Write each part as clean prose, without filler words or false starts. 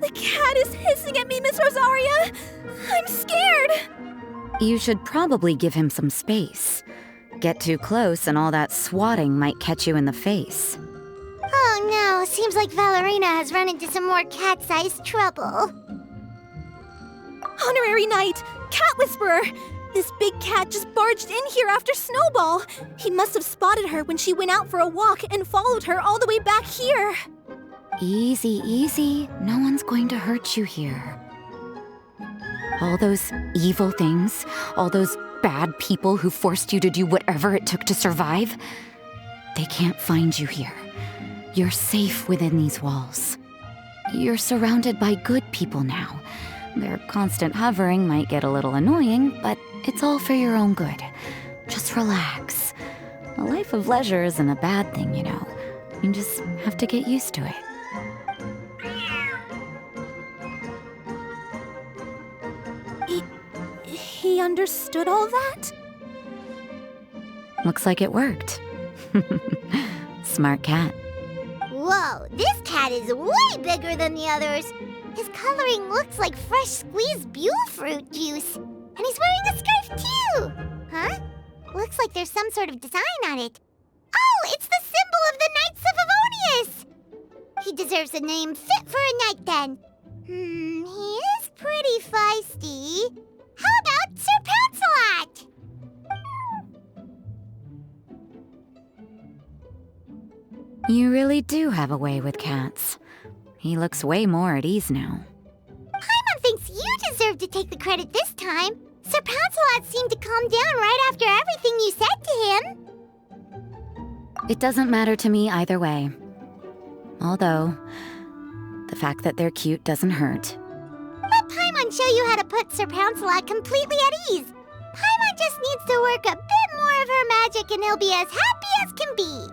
The cat is hissing at me, Miss Rosaria! I'm scared! You should probably give him some space. Get too close and all that swatting might catch you in the face. Oh no, seems like Valerina has run into some more cat-sized trouble. Honorary Knight! Cat Whisperer! This big cat just barged in here after Snowball! He must have spotted her when she went out for a walk and followed her all the way back here! Easy, easy. No one's going to hurt you here. All those evil things, all those bad people who forced you to do whatever it took to survive, they can't find you here. You're safe within these walls. You're surrounded by good people now. Their constant hovering might get a little annoying, but it's all for your own good. Just relax. A life of leisure isn't a bad thing, you know. You just have to get used to it. He understood all that? Looks like it worked. Smart cat. Whoa, this cat is way bigger than the others. His coloring looks like fresh squeezed Buell fruit juice. And he's wearing a scarf too! Huh? Looks like there's some sort of design on it. Oh, it's the symbol of the Knights of Avonius! He deserves a name fit for a knight then. He is pretty feisty. How about Sir Pouncelot? You really do have a way with cats. He looks way more at ease now. Paimon thinks you deserve to take the credit this time. Sir Pouncelot seemed to calm down right after everything you said to him. It doesn't matter to me either way. Although, the fact that they're cute doesn't hurt. Let Paimon show you how to put Sir Pouncelot completely at ease. Paimon just needs to work a bit more of her magic and he'll be as happy as can be.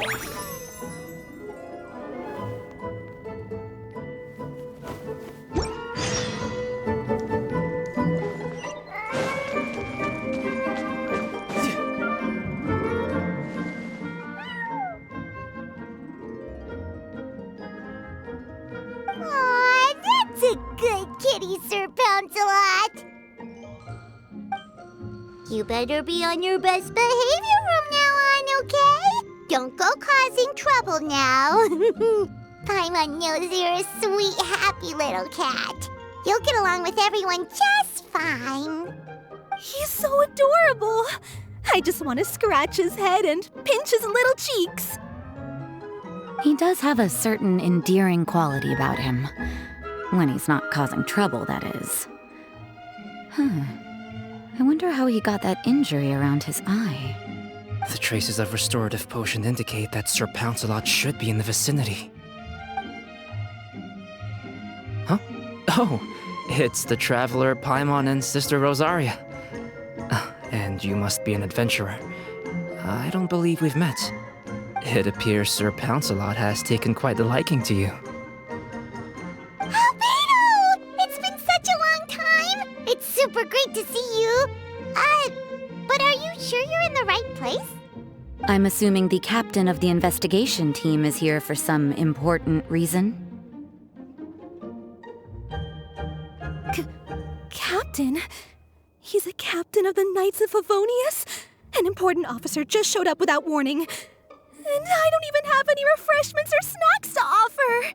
Aw, that's a good kitty, Sir Pouncelot. You better be on your best behavior from now on, okay? Don't go causing trouble now. Paimon knows you're a sweet, happy little cat. You'll get along with everyone just fine. He's so adorable. I just want to scratch his head and pinch his little cheeks. He does have a certain endearing quality about him. When he's not causing trouble, that is. I wonder how he got that injury around his eye. The traces of restorative potion indicate that Sir Pouncelot should be in the vicinity. Huh? Oh, it's the traveler Paimon and Sister Rosaria. And you must be an adventurer. I don't believe we've met. It appears Sir Pouncelot has taken quite a liking to you. Albedo! It's been such a long time! It's super great to see you. But are you sure you're in the right place? I'm assuming the captain of the investigation team is here for some important reason. Captain? He's a captain of the Knights of Favonius? An important officer just showed up without warning. And I don't even have any refreshments or snacks to offer.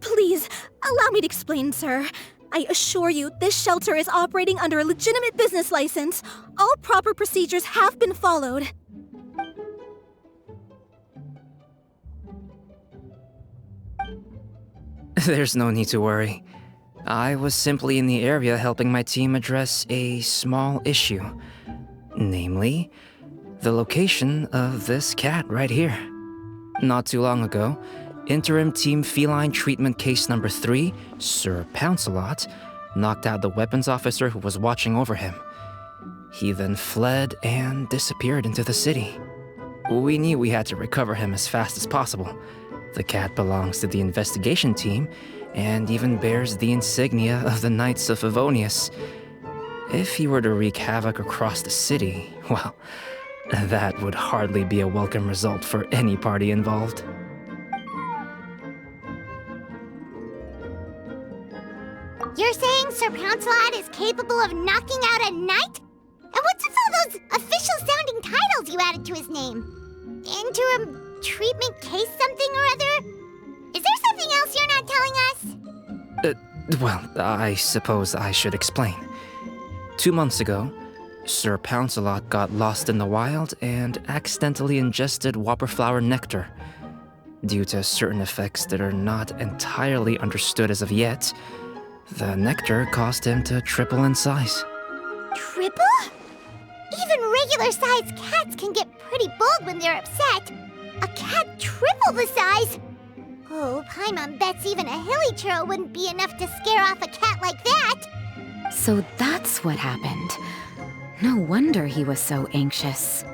Please, allow me to explain, sir. I assure you, this shelter is operating under a legitimate business license. All proper procedures have been followed. There's no need to worry. I was simply in the area helping my team address a small issue. Namely, the location of this cat right here. Not too long ago, Interim Team Feline Treatment Case Number 3, Sir Pouncelot, knocked out the weapons officer who was watching over him. He then fled and disappeared into the city. We knew we had to recover him as fast as possible. The cat belongs to the investigation team and even bears the insignia of the Knights of Favonius. If he were to wreak havoc across the city, well, that would hardly be a welcome result for any party involved. You're saying Sir Pouncelot is capable of knocking out a knight? And what's with all those official-sounding titles you added to his name? Interim treatment case something or other? Is there something else you're not telling us? Well, I suppose I should explain. 2 months ago, Sir Pouncelot got lost in the wild and accidentally ingested whopperflower nectar. Due to certain effects that are not entirely understood as of yet, the nectar caused him to triple in size. Triple? Even regular-sized cats can get pretty bold when they're upset. A cat triple the size? Oh, Paimon bets even a hilly churl wouldn't be enough to scare off a cat like that. So that's what happened. No wonder he was so anxious.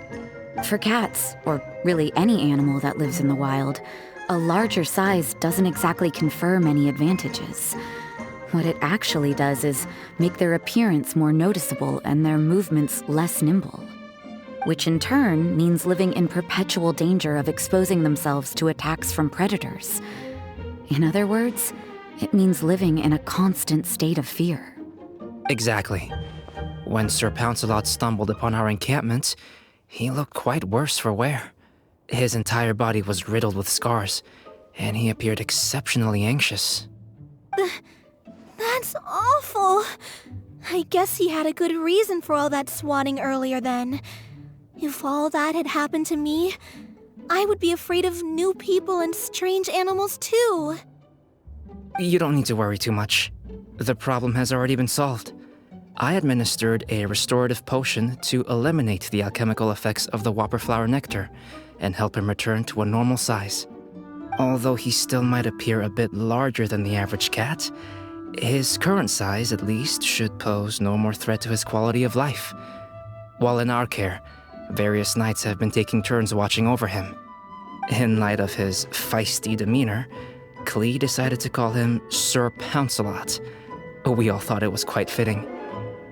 For cats, or really any animal that lives in the wild, a larger size doesn't exactly confer many advantages. What it actually does is make their appearance more noticeable and their movements less nimble, which in turn means living in perpetual danger of exposing themselves to attacks from predators. In other words, it means living in a constant state of fear. Exactly. When Sir Pouncelot stumbled upon our encampment, he looked quite worse for wear. His entire body was riddled with scars, and he appeared exceptionally anxious. That's awful. I guess he had a good reason for all that swatting earlier then. If all that had happened to me, I would be afraid of new people and strange animals too. You don't need to worry too much. The problem has already been solved. I administered a restorative potion to eliminate the alchemical effects of the whopperflower nectar and help him return to a normal size. Although he still might appear a bit larger than the average cat, his current size, at least, should pose no more threat to his quality of life. While in our care, various knights have been taking turns watching over him. In light of his feisty demeanor, Klee decided to call him Sir Pouncelot. We all thought it was quite fitting.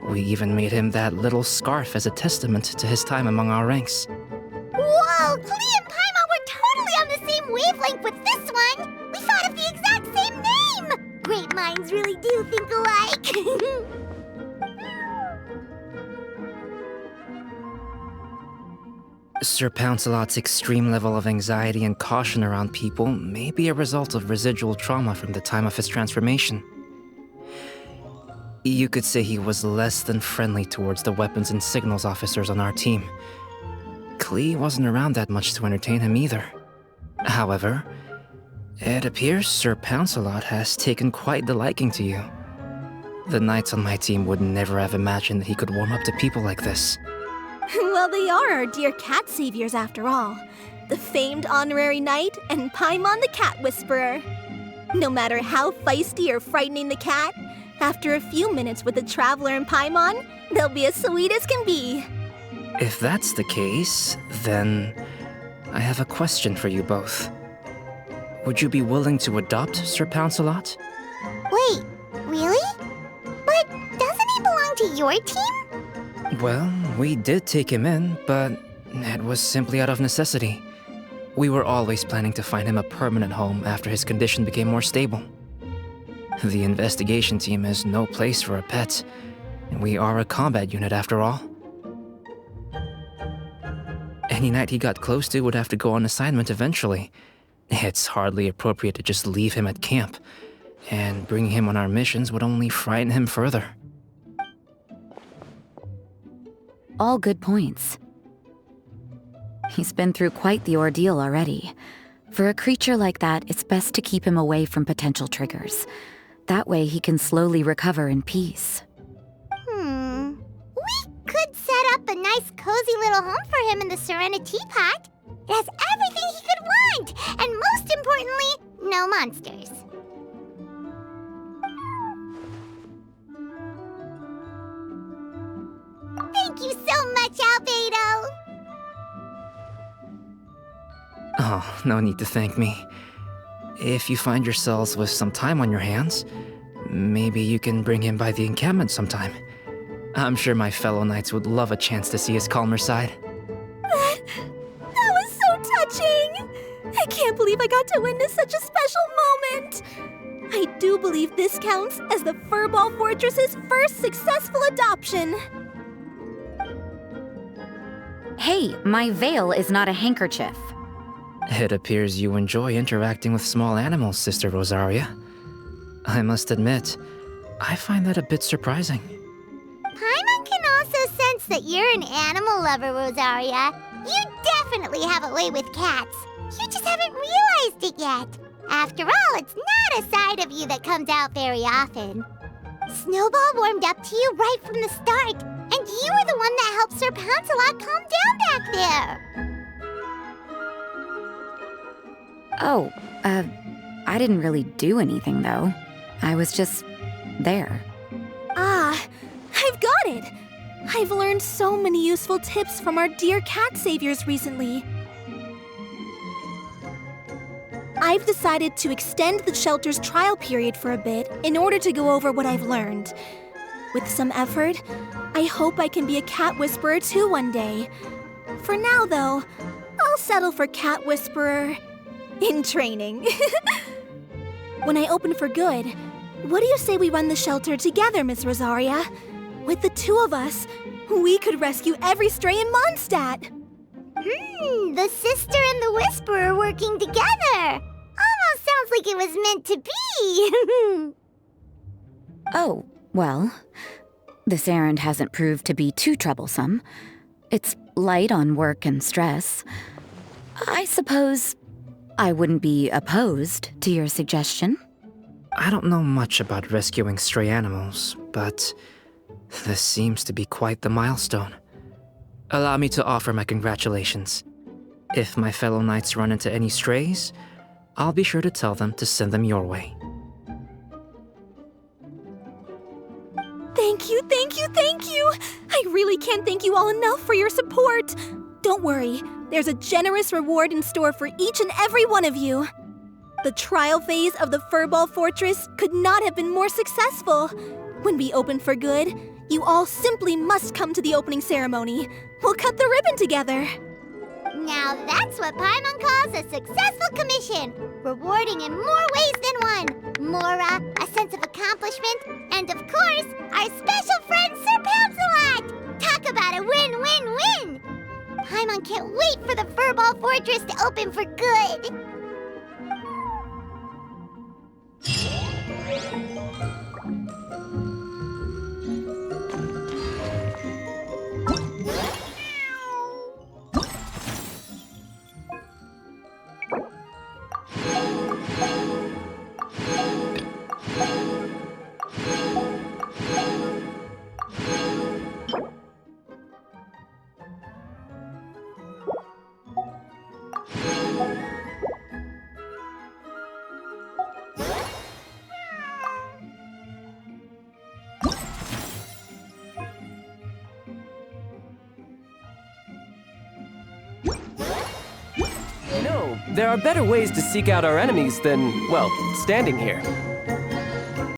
We even made him that little scarf as a testament to his time among our ranks. Whoa, Klee and Paimon were totally on the same wavelength with this one! We thought of the exact same name! Great minds really do think alike! Sir Pouncelot's extreme level of anxiety and caution around people may be a result of residual trauma from the time of his transformation. You could say he was less than friendly towards the weapons and signals officers on our team. Klee wasn't around that much to entertain him either. However, it appears Sir Pouncelot has taken quite the liking to you. The knights on my team would never have imagined that he could warm up to people like this. Well, they are our dear cat saviors after all. The famed honorary knight and Paimon the cat whisperer. No matter how feisty or frightening the cat, after a few minutes with the traveler and Paimon, they'll be as sweet as can be. If that's the case, then I have a question for you both. Would you be willing to adopt Sir Pouncelot? Wait, really? But doesn't he belong to your team? Well, we did take him in, but it was simply out of necessity. We were always planning to find him a permanent home after his condition became more stable. The investigation team is no place for a pet, and we are a combat unit after all. Any knight he got close to would have to go on assignment eventually. It's hardly appropriate to just leave him at camp, and bringing him on our missions would only frighten him further. All good points. He's been through quite the ordeal already. For a creature like that, it's best to keep him away from potential triggers. That way he can slowly recover in peace. We could set up a nice cozy little home for him in the Serenity Pot. It has everything he could want, and most importantly, no monsters. Thank you so much, Albedo! Oh, no need to thank me. If you find yourselves with some time on your hands, maybe you can bring him by the encampment sometime. I'm sure my fellow knights would love a chance to see his calmer side. That was so touching! I can't believe I got to witness such a special moment! I do believe this counts as the Furball Fortress's first successful adoption. Hey, my veil is not a handkerchief. It appears you enjoy interacting with small animals, Sister Rosaria. I must admit, I find that a bit surprising. Paimon can also sense that you're an animal lover, Rosaria. You definitely have a way with cats. You just haven't realized it yet. After all, it's not a side of you that comes out very often. Snowball warmed up to you right from the start, and you were the one that helped Sir Pouncelot calm down back there. Oh, I didn't really do anything, though. I was just there. Ah, I've got it! I've learned so many useful tips from our dear cat saviors recently. I've decided to extend the shelter's trial period for a bit in order to go over what I've learned. With some effort, I hope I can be a cat whisperer too one day. For now, though, I'll settle for cat whisperer in training. When I open for good, what do you say we run the shelter together, Miss Rosaria? With the two of us, we could rescue every stray in Mondstadt. The sister and the whisperer working together. Almost sounds like it was meant to be. Oh, well, this errand hasn't proved to be too troublesome. It's light on work and stress. I suppose I wouldn't be opposed to your suggestion. I don't know much about rescuing stray animals, but this seems to be quite the milestone. Allow me to offer my congratulations. If my fellow knights run into any strays, I'll be sure to tell them to send them your way. Thank you, thank you, thank you! I really can't thank you all enough for your support. Don't worry, there's a generous reward in store for each and every one of you. The trial phase of the Furball Fortress could not have been more successful. When we open for good, you all simply must come to the opening ceremony. We'll cut the ribbon together. Now that's what Paimon calls a successful commission, rewarding in more ways than one. Mora, a sense of accomplishment, and of course, our special friend Sir Pouncelot! Talk about a win-win-win! Paimon can't wait for the Furball Fortress to open for good! No, there are better ways to seek out our enemies than, well, standing here.